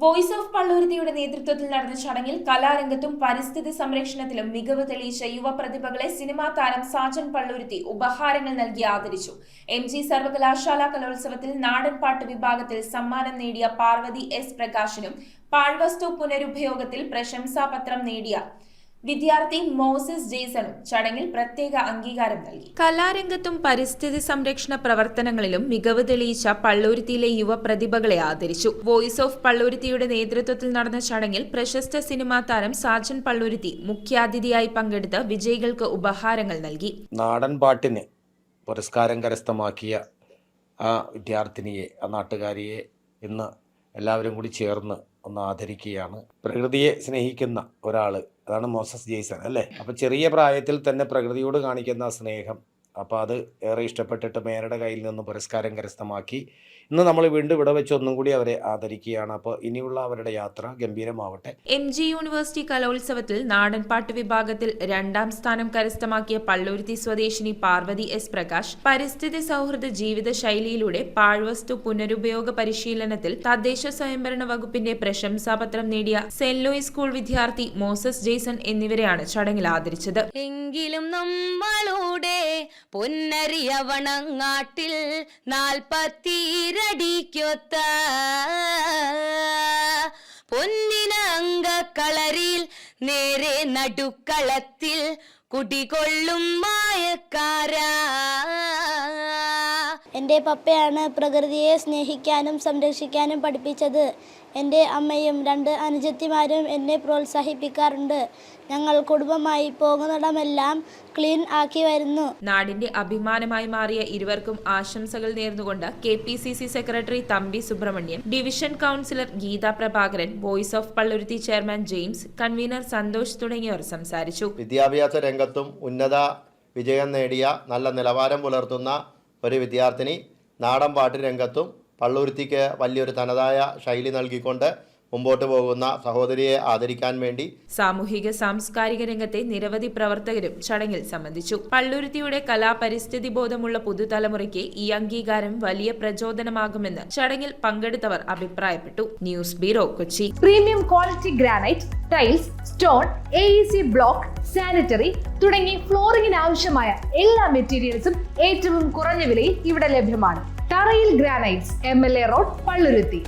Voice of പള്ളുരുത്തിയുടെ നേതൃത്വത്തിൽ നടന്ന ചടങ്ങിൽ കലാരംഗത്തും പരിസ്ഥിതി സംരക്ഷണത്തിലും മികവ് തെളിയിച്ച യുവപ്രതിഭകളെ സിനിമാ താരം സാജൻ പള്ളുരുത്തി ഉപഹാരങ്ങൾ നൽകി ആദരിച്ചു. MG സർവകലാശാല കലോത്സവത്തിൽ നാടൻപാട്ട് വിഭാഗത്തിൽ സമ്മാനം നേടിയ പാർവതി S പ്രകാശിനും പാഴ്വസ്തു പുനരുപയോഗത്തിൽ പ്രശംസാപത്രം നേടിയ വിദ്യാർത്ഥി മോസസ് ജെയ്സണും ചടങ്ങിൽ പ്രത്യേക അംഗീകാരം നൽകി. കലാരംഗത്തും പരിസ്ഥിതി സംരക്ഷണ പ്രവർത്തനങ്ങളിലും മികവ് തെളിയിച്ച പള്ളുരുത്തിയിലെ യുവപ്രതിഭകളെ ആദരിച്ചു. വോയിസ് ഓഫ് പള്ളുരുത്തിയുടെ നേതൃത്വത്തിൽ നടന്ന ചടങ്ങിൽ പ്രശസ്ത സിനിമാ താരം സാജൻ പള്ളുരുത്തി മുഖ്യാതിഥിയായി പങ്കെടുത്ത് വിജയികൾക്ക് ഉപഹാരങ്ങൾ നൽകി. നാടൻ പാട്ടിന് പുരസ്കാരം കരസ്ഥമാക്കിയ ആ വിദ്യാർത്ഥിനിയെ, ആ നാട്ടുകാരിയെ ഇന്ന് എല്ലാവരും കൂടി ചേർന്ന് ഒന്ന് ആദരിക്കുകയാണ്. പ്രകൃതിയെ സ്നേഹിക്കുന്ന ഒരാൾ, അതാണ് മോസസ് ജെയ്സൺ അല്ലേ. അപ്പോൾ ചെറിയ പ്രായത്തിൽ തന്നെ പ്രകൃതിയോട് കാണിക്കുന്ന സ്നേഹം, അപ്പോൾ അത് ഏറെ ഇഷ്ടപ്പെട്ടിട്ട് മേയറുടെ കയ്യിൽ നിന്ന് പുരസ്കാരം കരസ്ഥമാക്കി. ഇന്ന് നമ്മൾ വീണ്ടും ഇവിടെ വെച്ച് ഒന്നും കൂടി അവരെ ആദരിക്കുകയാണ്. അപ്പോൾ ഇനിയുള്ള അവരുടെ യാത്ര ഗംഭീരമാവട്ടെ. MG യൂണിവേഴ്സിറ്റി കലോത്സവത്തിൽ നാടൻപാട്ട് വിഭാഗത്തിൽ 2ാം സ്ഥാനം കരസ്ഥമാക്കിയ പള്ളുരുത്തി സ്വദേശിനി പാർവതി S പ്രകാശ് പരിസ്ഥിതി സൗഹൃദ ജീവിത ശൈലിയിലൂടെ പാഴ്വസ്തു പുനരുപയോഗ പരിശീലനത്തിൽ തദ്ദേശ സ്വയംഭരണ വകുപ്പിന്റെ പ്രശംസാപത്രം നേടിയ സെന്റ് ലൂയിസ് സ്കൂൾ വിദ്യാർത്ഥി മോസസ് ജെയ്സൺ എന്നിവരെയാണ് ചടങ്ങിൽ ആദരിച്ചത്. എങ്കിലും നമ്മളുടെ പൊന്നരിയവണങ്ങാട്ടിൽ 40 അടിക്കൊത്ത പൊന്നിനങ്കക്കളരിൽ നേരെ നടുക്കളത്തിൽ കുടികൊള്ളും മായക്കാരാ. എൻ്റെ പപ്പയാണ് പ്രകൃതിയെ സ്നേഹിക്കാനും സംരക്ഷിക്കാനും പഠിപ്പിച്ചത്. എൻ്റെ അമ്മയും 2 അനുജത്തിമാരും എന്നെ പ്രോത്സാഹിപ്പിക്കാറുണ്ട്. ഞങ്ങൾ കുടുംബമായി പോകുന്നിടമെല്ലാം ക്ലീൻ ആക്കി വരുന്നു. നാടിന്റെ അഭിമാനമായി മാറിയ ഇരുവർക്കും ആശംസകൾ നേർന്നുകൊണ്ട് KPCC secretary Thampi Subramanian, division councillor Geetha Prabhakaran, voice of Palluruthy chairman James, convener Santhosh തുടങ്ങിയവർ സംസാരിച്ചു. വിദ്യാഭ്യാസ രംഗത്തും ഉന്നത വിജയം നേടിയ നല്ല നിലവാരം പുലർത്തുന്ന ഒരു വിദ്യാർത്ഥിനി നാടൻ പാട്ട് രംഗത്തും പള്ളുരുത്തിക്ക് വലിയൊരു തനതായ ശൈലി നൽകിക്കൊണ്ട് മുമ്പോട്ട് പോകുന്ന സഹോദരിയെ ആദരിക്കാൻ വേണ്ടി സാമൂഹിക സാംസ്കാരിക രംഗത്തെ നിരവധി പ്രവർത്തകരും ചടങ്ങിൽ സംബന്ധിച്ചു. പള്ളുരുത്തിയുടെ കലാപരിസ്ഥിതി ബോധമുള്ള പുതുതലമുറയ്ക്ക് ഈ അംഗീകാരം വലിയ പ്രചോദനമാകുമെന്ന് ചടങ്ങിൽ പങ്കെടുത്തവർ അഭിപ്രായപ്പെട്ടു. News bureau, Kochi. Premium quality granite, tiles, stone, AEC block, sanitary തുടങ്ങി ഫ്ലോറിംഗിന് ആവശ്യമായ എല്ലാ മെറ്റീരിയൽസും ഏറ്റവും കുറഞ്ഞ വിലയിൽ ഇവിടെ ലഭ്യമാണ്. തറയിൽ ഗ്രാനൈറ്റ്സ്, MLA റോഡ്, പള്ളുരുത്തി.